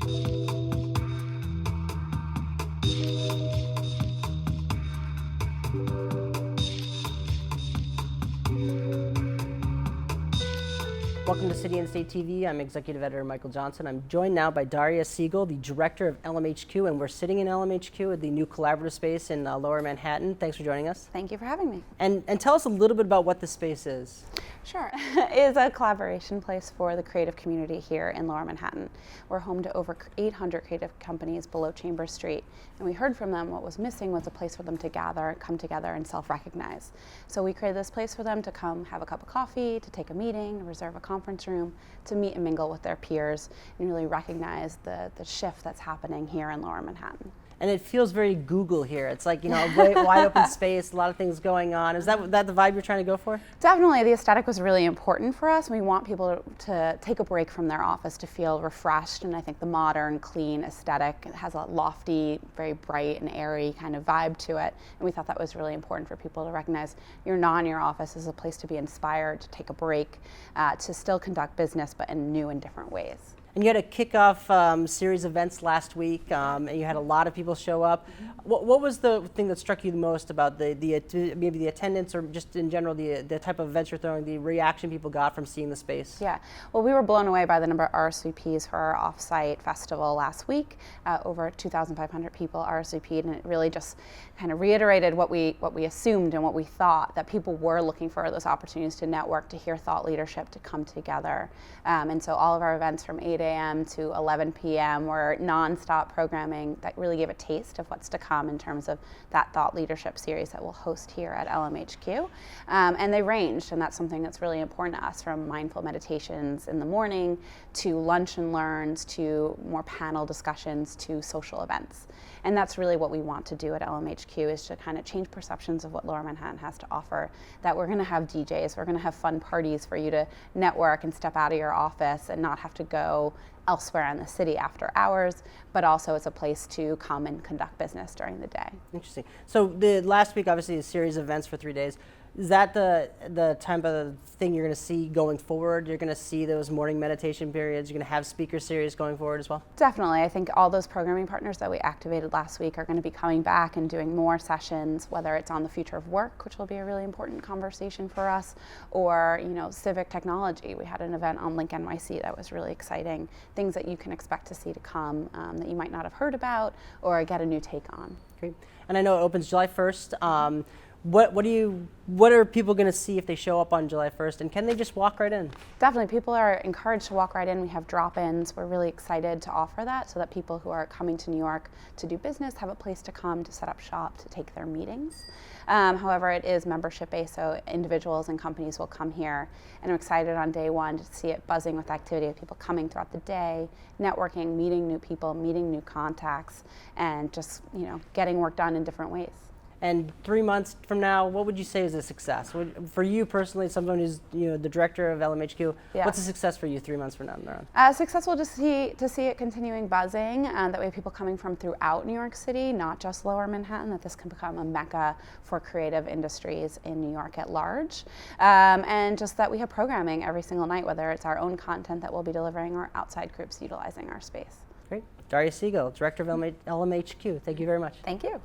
Welcome to City and State TV. I'm Executive Editor Michael Johnson. I'm joined now by Daria Siegel, the Director of LMHQ, and we're sitting in LMHQ at the new collaborative space in Lower Manhattan. Thanks for joining us. Thank you for having me. And tell us a little bit about what this space is. Sure. It is a collaboration place for the creative community here in Lower Manhattan. We're home to over 800 creative companies below Chambers Street, and we heard from them what was missing was a place for them to gather, come together, and self-recognize. So we created this place for them to come have a cup of coffee, to take a meeting, to reserve a conference room, to meet and mingle with their peers, and really recognize the shift that's happening here in Lower Manhattan. And it feels very Google here. It's like, you know, a wide open space, a lot of things going on. Is that the vibe you're trying to go for? Definitely. The aesthetic was really important for us. We want people to take a break from their office to feel refreshed, and I think the modern, clean aesthetic has a lofty, very bright and airy kind of vibe to it, and we thought that was really important for people to recognize you're not in your office as a place to be inspired, to take a break, to still conduct business, but in new and different ways. And you had a kickoff series of events last week, and you had a lot of people show up. Mm-hmm. What was the thing that struck you the most about maybe the attendance, or just in general the type of events you're throwing, the reaction people got from seeing the space? Yeah, well, we were blown away by the number of RSVPs for our off-site festival last week. Over 2,500 people RSVP'd, and it really just kind of reiterated what we assumed and what we thought, that people were looking for those opportunities to network, to hear thought leadership, to come together. And so all of our events from 8 a.m. to 11 p.m. were non-stop programming that really gave a taste of what's to come in terms of that thought leadership series that we'll host here at LMHQ. And they ranged, and that's something that's really important to us, from mindful meditations in the morning to lunch and learns to more panel discussions to social events. And that's really what we want to do at LMHQ, is to kind of change perceptions of what Lower Manhattan has to offer, that we're going to have DJs, we're going to have fun parties for you to network and step out of your office and not have to go elsewhere in the city after hours, but also it's a place to come and conduct business during the day. Interesting. So the last week, obviously, a series of events for 3 days. Is that the type of thing you're going to see going forward? You're going to see those morning meditation periods? You're going to have speaker series going forward as well? Definitely. I think all those programming partners that we activated last week are going to be coming back and doing more sessions, whether it's on the future of work, which will be a really important conversation for us, or civic technology. We had an event on Link NYC that was really exciting. Things that you can expect to see to come that you might not have heard about or get a new take on. Great. And I know it opens July 1st. What are people going to see if they show up on July 1st, and can they just walk right in? Definitely, people are encouraged to walk right in. We have drop-ins. We're really excited to offer that so that people who are coming to New York to do business have a place to come, to set up shop, to take their meetings. However, it is membership-based, so individuals and companies will come here, and I'm excited on day one to see it buzzing with activity of people coming throughout the day, networking, meeting new people, meeting new contacts, and just getting work done in different ways. And 3 months from now, what would you say is a success? For you personally, someone who's the director of LMHQ, what's a success for you 3 months from now? Successful to see it continuing buzzing. That way, people coming from throughout New York City, not just Lower Manhattan, that this can become a mecca for creative industries in New York at large. And just that we have programming every single night, whether it's our own content that we'll be delivering or outside groups utilizing our space. Great. Daria Siegel, director of LMHQ. Thank you very much. Thank you.